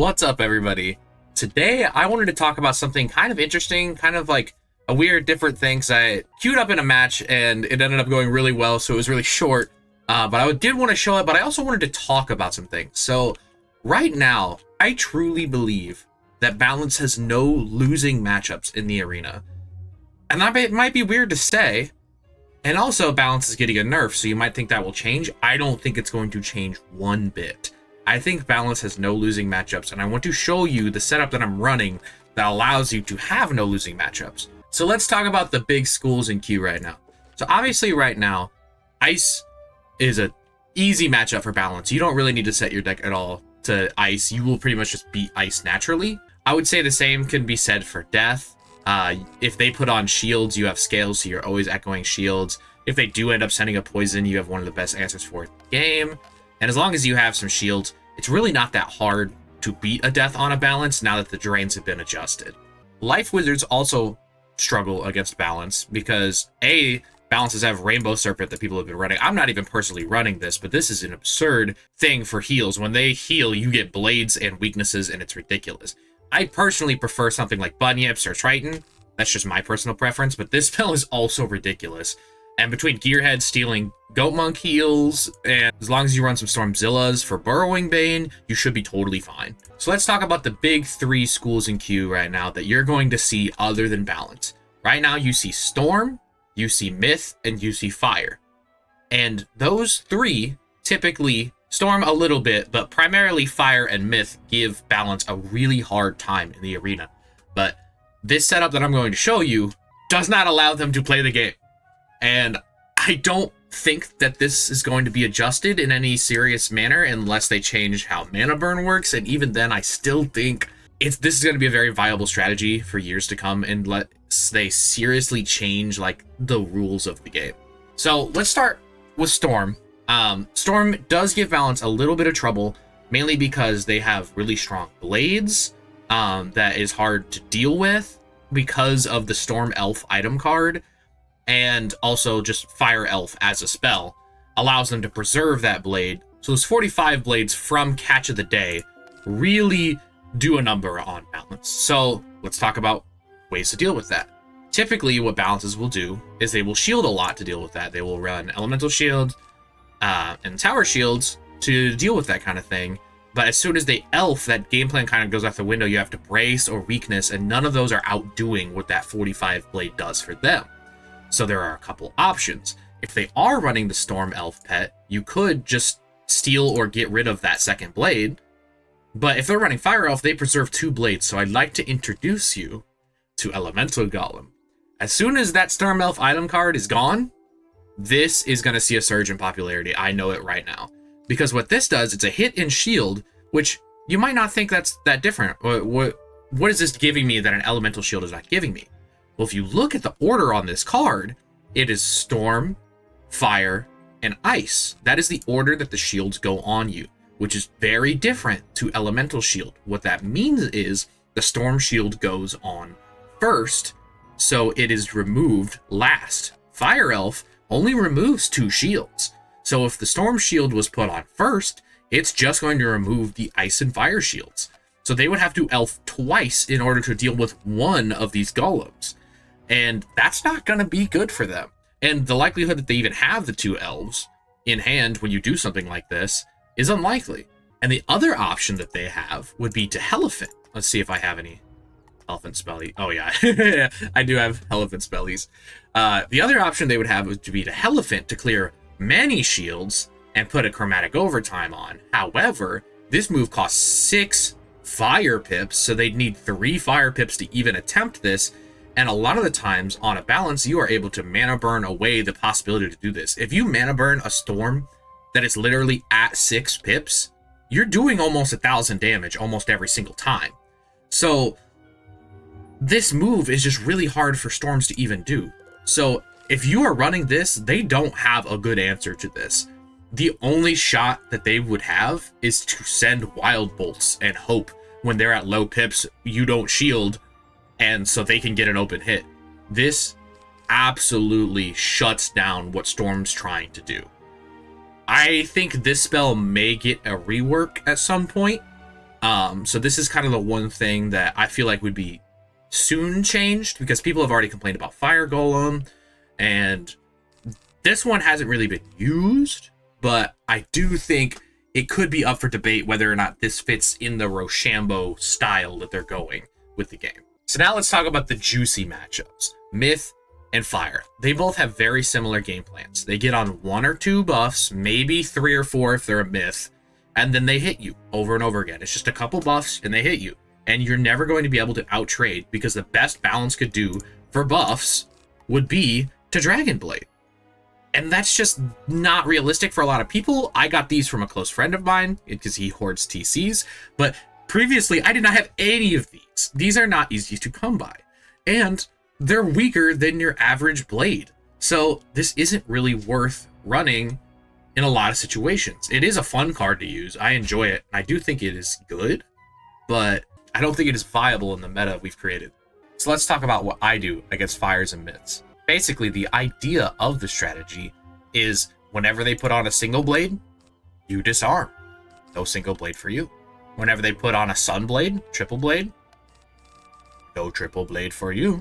What's up, everybody? Today, I wanted to talk about something kind of interesting, kind of like a weird, different thing, because I queued up in a match, and it ended up going really well, so it was really short, but I did want to show it, but I also wanted to talk about some things. So, right now, I truly believe that Balance has no losing matchups in the arena. And that might be weird to say, and also Balance is getting a nerf, so you might think that will change. I don't think it's going to change one bit. I think Balance has no losing matchups, and I want to show you the setup that I'm running that allows you to have no losing matchups. So let's talk about the big schools in queue right now. So obviously right now, Ice is a easy matchup for Balance. You don't really need to set your deck at all to Ice. You will pretty much just beat Ice naturally. I would say the same can be said for Death. If they put on shields, you have scales, so you're always echoing shields. If they do end up sending a poison, you have one of the best answers for the game. And as long as you have some shields, it's really not that hard to beat a Death on a Balance now that the drains have been adjusted. Life Wizards also struggle against Balance because Balances have Rainbow Serpent that people have been running. I'm not even personally running this, but this is an absurd thing for heals. When they heal, you get blades and weaknesses, and it's ridiculous. I personally prefer something like Bunyips or Triton. That's just my personal preference, but this spell is also ridiculous. And between Gearhead stealing Goatmonk heals, and as long as you run some Stormzillas for Burrowing Bane, you should be totally fine. So let's talk about the big three schools in queue right now that you're going to see other than Balance. Right now you see Storm, you see Myth, and you see Fire. And those three, typically, Storm a little bit, but primarily Fire and Myth give Balance a really hard time in the arena. But this setup that I'm going to show you does not allow them to play the game. And I don't think that this is going to be adjusted in any serious manner unless they change how mana burn works. And even then, I still think this is going to be a very viable strategy for years to come unless they seriously change like the rules of the game. So let's start with Storm. Storm does give Balance a little bit of trouble, mainly because they have really strong blades that is hard to deal with because of the Storm Elf item card. And also just Fire Elf as a spell allows them to preserve that blade. So those 45 blades from Catch of the Day really do a number on Balance. So let's talk about ways to deal with that. Typically what Balances will do is they will shield a lot to deal with that. They will run Elemental Shield and Tower Shields to deal with that kind of thing. But as soon as they Elf, that game plan kind of goes out the window. You have to Brace or Weakness, and none of those are outdoing what that 45 blade does for them. So there are a couple options. If they are running the Storm Elf pet, you could just steal or get rid of that second blade. But if they're running Fire Elf, they preserve 2 blades. So I'd like to introduce you to Elemental Golem. As soon as that Storm Elf item card is gone, this is going to see a surge in popularity. I know it right now. Because what this does, it's a hit and shield, which you might not think that's that different. What is this giving me that an Elemental Shield is not giving me? Well, if you look at the order on this card, it is Storm, Fire, and Ice. That is the order that the shields go on you, which is very different to Elemental Shield. What that means is the Storm Shield goes on first, so it is removed last. Fire Elf only removes 2 shields. So if the Storm Shield was put on first, it's just going to remove the Ice and Fire shields. So they would have to Elf twice in order to deal with one of these golems. And that's not going to be good for them. And the likelihood that they even have the 2 elves in hand when you do something like this is unlikely. And the other option that they have would be to Elephant. Let's see if I have any Elephant spellies. Oh yeah, I do have Elephant spellies. The other option they would have would be to Elephant to clear many shields and put a Chromatic Overtime on. However, this move costs 6 fire pips, so they'd need 3 fire pips to even attempt this. And a lot of the times on a Balance, you are able to mana burn away the possibility to do this. If you mana burn a Storm that is literally at 6 pips, you're doing almost 1,000 damage almost every single time. So this move is just really hard for Storms to even do. So if you are running this, they don't have a good answer to this. The only shot that they would have is to send Wild Bolts and hope when they're at low pips, you don't shield, and so they can get an open hit. This absolutely shuts down what Storm's trying to do. I think this spell may get a rework at some point, So this is kind of the one thing that I feel like would be soon changed, because people have already complained about Fire Golem, and this one hasn't really been used, but I do think it could be up for debate whether or not this fits in the Rochambeau style that they're going with the game. So now let's talk about the juicy matchups. Myth and Fire. They both have very similar game plans. They get on 1 or 2 buffs, maybe 3 or 4 if they're a Myth, and then they hit you over and over again. It's just a couple buffs and they hit you. And you're never going to be able to outtrade, because the best balance could do for buffs would be to Dragon Blade. And that's just not realistic for a lot of people. I got these from a close friend of mine because he hoards TCs. But previously, I did not have any of these. These are not easy to come by. And they're weaker than your average blade. So this isn't really worth running in a lot of situations. It is a fun card to use. I enjoy it. I do think it is good, but I don't think it is viable in the meta we've created. So let's talk about what I do against Fires and Myths. Basically, the idea of the strategy is whenever they put on a single blade, you disarm. No single blade for you. Whenever they put on a Sun Blade, triple blade, no triple blade for you.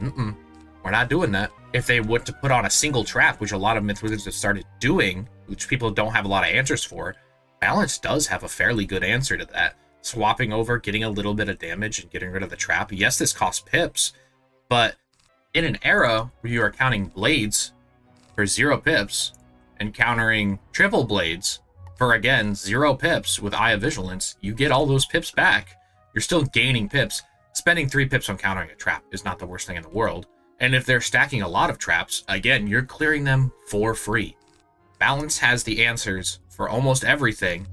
We're not doing that. If they were to put on a single trap, which a lot of Myth Wizards have started doing, which people don't have a lot of answers for, Balance does have a fairly good answer to that. Swapping over, getting a little bit of damage, and getting rid of the trap. Yes, this costs pips, but in an era where you are counting blades for 0 pips and countering triple blades for, again, 0 pips with Eye of Vigilance, you get all those pips back. You're still gaining pips. Spending 3 pips on countering a trap is not the worst thing in the world. And if they're stacking a lot of traps, again, you're clearing them for free. Balance has the answers for almost everything,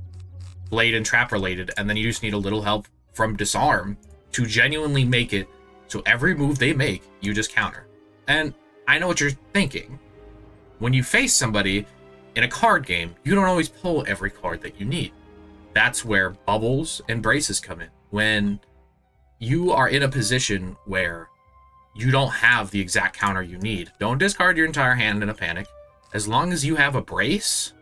blade and trap related, and then you just need a little help from Disarm to genuinely make it so every move they make, you just counter. And I know what you're thinking. When you face somebody in a card game, you don't always pull every card that you need. That's where bubbles and braces come in. When you are in a position where you don't have the exact counter you need, don't discard your entire hand in a panic. As long as you have a brace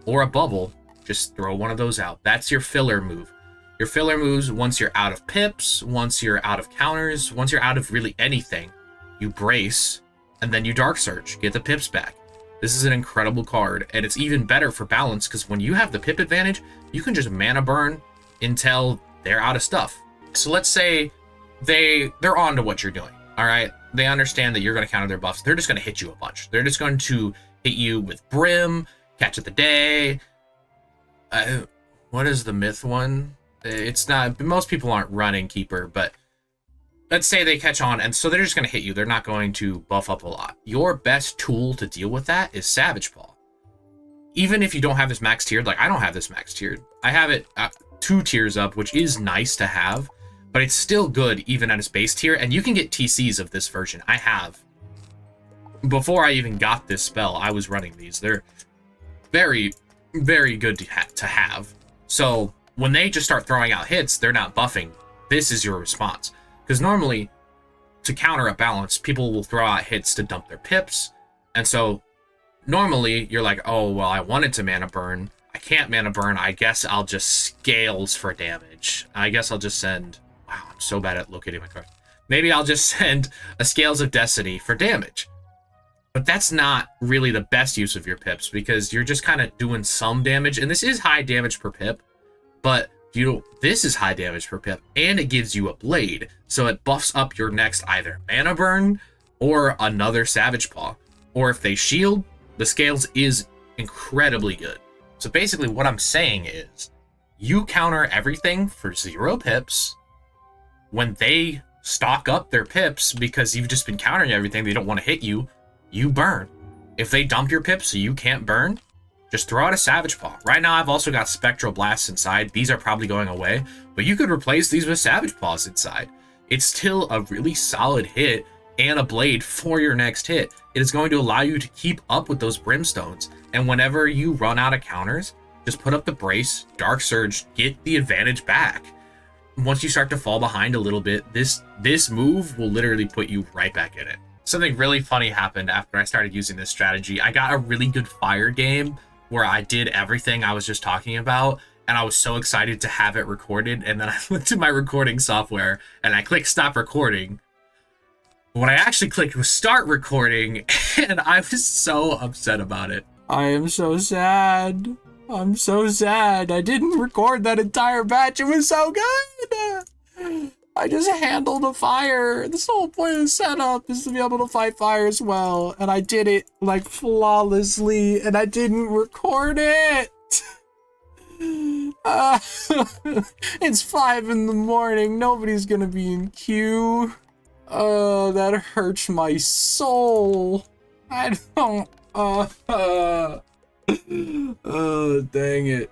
or a bubble, just throw one of those out. That's your filler move. Your filler moves, once you're out of pips, once you're out of counters, once you're out of really anything, you brace, and then you Dark Surge, get the pips back. This is an incredible card, and it's even better for Balance, because when you have the pip advantage, you can just mana burn until they're out of stuff. So let's say they're on to what you're doing, all right? They understand that you're going to counter their buffs. They're just going to hit you a bunch. They're just going to hit you with Brim, Catch of the Day. What is the Myth one? It's not, most people aren't running Keeper, but let's say they catch on, and so they're just going to hit you. They're not going to buff up a lot. Your best tool to deal with that is Savage Paw. Even if you don't have this max tiered, like I don't have this max tiered. I have it 2 tiers up, which is nice to have, but it's still good even at its base tier, and you can get TCs of this version. I have. Before I even got this spell, I was running these. They're very, very good to have. So when they just start throwing out hits, they're not buffing. This is your response. Because normally, to counter a Balance, people will throw out hits to dump their pips. And so, normally, you're like, oh, well, I wanted to mana burn. I can't mana burn. I guess I'll just Scales for damage. I guess I'll just send... Wow, I'm so bad at locating my card. Maybe I'll just send a Scales of Destiny for damage. But that's not really the best use of your pips, because you're just kind of doing some damage. And this is high damage per pip, but this is high damage per pip, and it gives you a blade. So it buffs up your next either mana burn or another Savage Paw. Or if they shield, the Scales is incredibly good. So basically what I'm saying is, you counter everything for 0 pips. When they stock up their pips because you've just been countering everything, they don't want to hit you, you burn. If they dump your pips so you can't burn, just throw out a Savage Paw. Right now, I've also got Spectral Blasts inside. These are probably going away, but you could replace these with Savage Paws inside. It's still a really solid hit and a blade for your next hit. It is going to allow you to keep up with those Brimstones, and whenever you run out of counters, just put up the brace, Dark Surge, get the advantage back. Once you start to fall behind a little bit, this move will literally put you right back in it. Something really funny happened after I started using this strategy. I got a really good Fire game where I did everything I was just talking about, and I was so excited to have it recorded, and then I went to my recording software and I clicked stop recording. What I actually clicked was start recording, and I was so upset about it. I am so sad. I'm so sad. I didn't record that entire batch. It was so good. I just handled a fire. The whole point of the setup is to be able to fight fires well, and I did it like flawlessly, and I didn't record it. It's 5 in the morning. Nobody's gonna be in queue. Oh, that hurts my soul. I don't. Oh, dang it.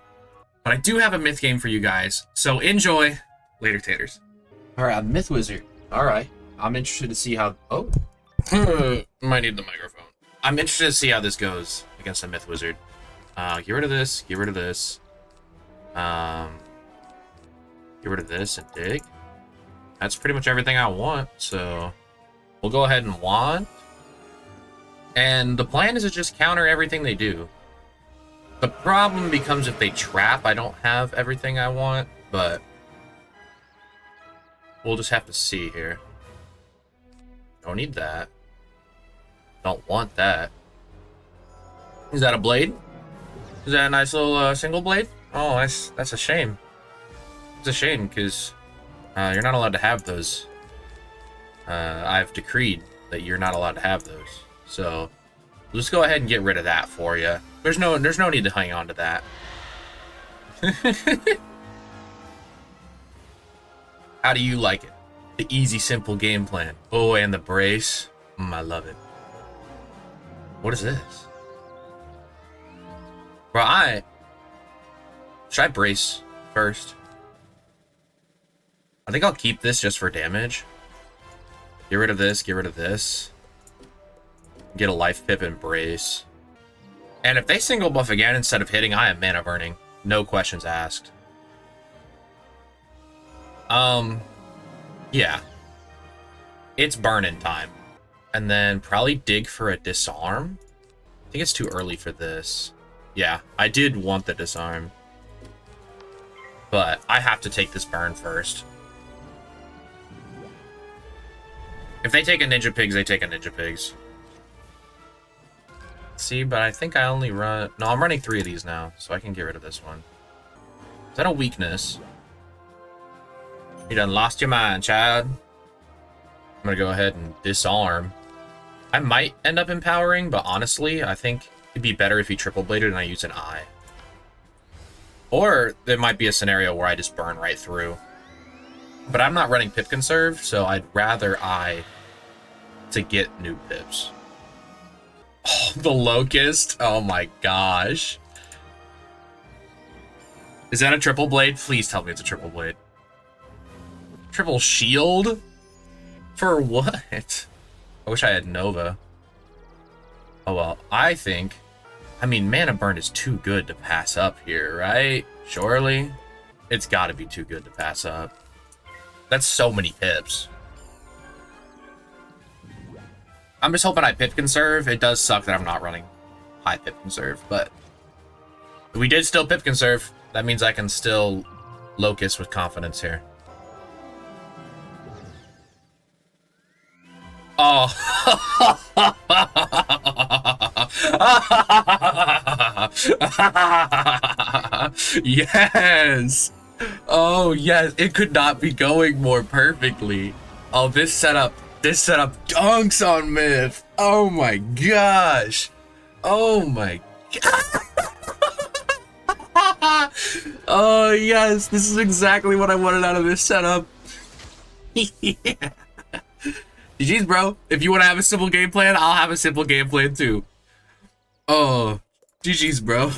But I do have a myth game for you guys, so enjoy. Later, taters. Alright, I'm Myth Wizard. Alright. I'm interested to see how... Oh. Might need the microphone. I'm interested to see how this goes against a Myth Wizard. Get rid of this. Get rid of this. Get rid of this and dig. That's pretty much everything I want, so we'll go ahead and want. And the plan is to just counter everything they do. The problem becomes if they trap, I don't have everything I want, but we'll just have to see here. Don't need that. Don't want that. Is that a blade? Is that a nice little single blade? Oh, that's a shame. It's a shame because you're not allowed to have those. I've decreed that you're not allowed to have those. So we'll just go ahead and get rid of that for you. There's no need to hang on to that. How do you like it? The easy, simple game plan. Oh, and the brace. I love it. What is this? Bro, should I brace first? I think I'll keep this just for damage. Get rid of this, get rid of this. Get a life pip and brace. And if they single buff again instead of hitting, I am mana burning. No questions asked. Yeah. It's burning time. And then probably dig for a disarm. I think it's too early for this. Yeah, I did want the disarm. But I have to take this burn first. If they take a Ninja Pigs, they take a Ninja Pigs. See, but I think I only run... No, I'm running 3 of these now, so I can get rid of this one. Is that a weakness? You done lost your mind, child. I'm gonna go ahead and disarm. I might end up empowering, but honestly, I think it'd be better if he triple bladed and I use an eye. Or there might be a scenario where I just burn right through. But I'm not running pip conserve, so I'd rather eye to get new pips. Oh, the locust. Oh my gosh. Is that a triple blade? Please tell me it's a triple blade. Triple shield? For what? I wish I had Nova. Oh well, I think... I mean, Mana Burn is too good to pass up here, right? Surely? It's gotta be too good to pass up. That's so many pips. I'm just hoping I pip conserve. It does suck that I'm not running high pip conserve, but... we did still pip conserve. That means I can still locust with confidence here. Oh. Yes. Oh, yes. It could not be going more perfectly. Oh, this setup dunks on Myth. Oh my gosh. Oh my god. Oh, yes. This is exactly what I wanted out of this setup. Yeah. GG's, bro. If you want to have a simple game plan, I'll have a simple game plan too. Oh, GG's, bro.